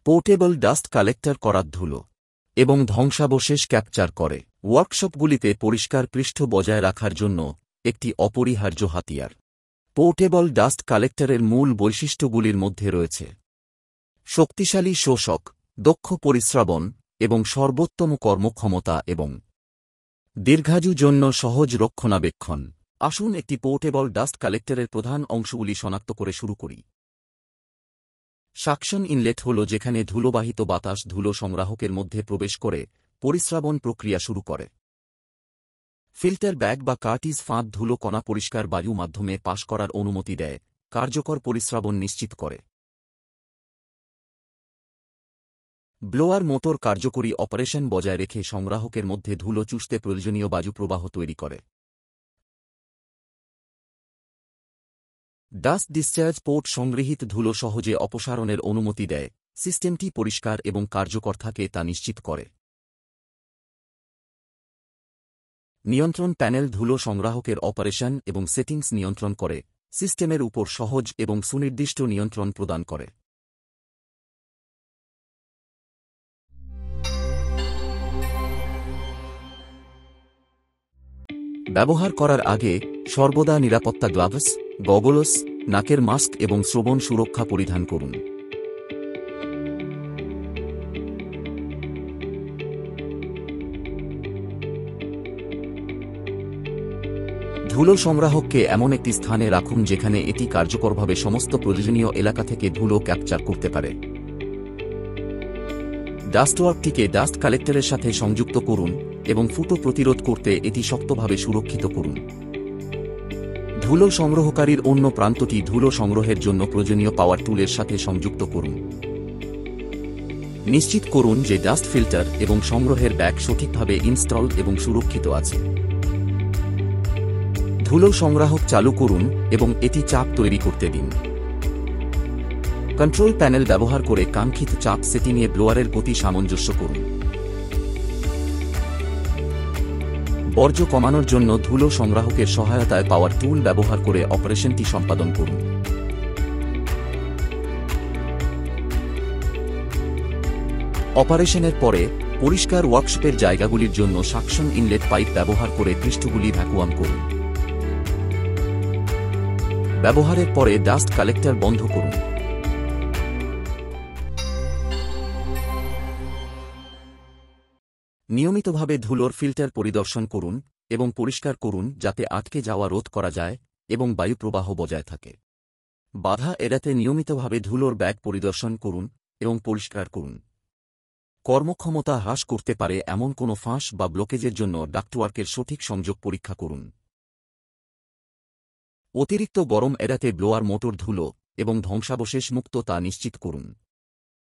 Portable dust collector করার ধুলো এবং ধ্বংসাবশেষ ক্যাপচার করে। ওয়ার্কশপগুলিতে পরিষ্কার পৃষ্ঠ বজায় রাখার জন্য একটি অপরিহার্য হাতিয়ার। পোর্টেবল ডাস্ট কালেক্টরের মূল বৈশিষ্ট্যগুলির মধ্যে রয়েছে শক্তিশালী শোষক, দক্ষ পরিস্রাবন এবং সর্বোত্তম কর্মক্ষমতা এবং দীর্ঘায়ু জন্য সহজ রক্ষণাবেক্ষণ। আসুন একটি পোর্টেবল ডাস্ট কালেক্টরের প্রধান অংশগুলি শনাক্ত করে শুরু করি। সাকশন ইনলেট হল যেখানে ধুলোবাহিত বাতাস ধুলো সংগ্রাহকের মধ্যে প্রবেশ করে পরিস্রাবন প্রক্রিয়া শুরু করে। ফিল্টার ব্যাগ বা কার্টিজ ফাঁদ ধুলো কণা পরিষ্কার বায়ু মাধ্যমে পাস করার অনুমতি দেয়, কার্যকর পরিস্রাবন নিশ্চিত করে। ব্লোয়ার মোটর কার্যকরী অপারেশন বজায় রেখে সংগ্রাহকের মধ্যে ধুলো চুষতে প্রয়োজনীয় বায়ু প্রবাহ তৈরি করে। ডাস্ট ডিসচার্জ পোর্ট সংগৃহীত ধুলো সহজে অপসারণের অনুমতি দেয়, সিস্টেমটি পরিষ্কার এবং কার্যকর থাকে তা নিশ্চিত করে। নিয়ন্ত্রণ প্যানেল ধুলো সংগ্রাহকের অপারেশন এবং সেটিংস নিয়ন্ত্রণ করে, সিস্টেমের উপর সহজ এবং সুনির্দিষ্ট নিয়ন্ত্রণ প্রদান করে। ব্যবহার করার আগে সর্বদা নিরাপত্তা গ্লাভস, গগলস, নাকের মাস্ক এবং শ্রবণ সুরক্ষা পরিধান করুন। ধুলো সংগ্রাহককে এমন একটি স্থানে রাখুন যেখানে এটি কার্যকরভাবে সমস্ত প্রয়োজনীয় এলাকা থেকে ধুলো ক্যাপচার করতে পারে। ডাস্টওয়ার্কটিকে ডাস্ট কালেক্টরের সাথে সংযুক্ত করুন এবং ফুটো প্রতিরোধ করতে এটি শক্তভাবে সুরক্ষিত করুন। ধুলো সংগ্রহকারীর অন্য প্রান্তটি ধুলো সংগ্রহের জন্য প্রয়োজনীয় পাওয়ার টুলের সাথে সংযুক্ত করুন। নিশ্চিত করুন যে ডাস্ট ফিল্টার এবং সংগ্রহের ব্যাগ সঠিকভাবে ইনস্টল এবং সুরক্ষিত আছে। ধুলো সংগ্রাহক চালু করুন এবং এটি চাপ তৈরি করতে দিন। কন্ট্রোল প্যানেল ব্যবহার করে কাঙ্ক্ষিত চাপ সেটিংয়ে ব্লোয়ারের গতি সামঞ্জস্য করুন। বর্জ্য কমানোর জন্য ধুলো সংগ্রাহকের সহায়তায় পাওয়ার টুল ব্যবহার করে অপারেশনটি সম্পাদন করুন। অপারেশনের পরে পরিষ্কার ওয়ার্কশপের জায়গাগুলির জন্য সাকশন ইনলেট পাইপ ব্যবহার করে পৃষ্ঠগুলি ভ্যাকুয়াম করুন। ব্যবহারের পরে ডাস্ট কালেক্টর বন্ধ করুন। নিয়মিতভাবে ধুলোর ফিল্টার পরিদর্শন করুন এবং পরিষ্কার করুন যাতে আটকে যাওয়া রোধ করা যায় এবং বায়ু প্রবাহ বজায় থাকে। বাধা এড়াতে নিয়মিতভাবে ধুলোর ব্যাগ পরিদর্শন করুন এবং পরিষ্কার করুন। কর্মক্ষমতা হ্রাস করতে পারে এমন কোনো ফাঁস বা ব্লকেজের জন্য ডাক্টওয়ার্কের সঠিক সংযোগ পরীক্ষা করুন। অতিরিক্ত গরম এড়াতে ব্লোয়ার মোটর ধুলো এবং ধ্বংসাবশেষ মুক্ত তা নিশ্চিত করুন।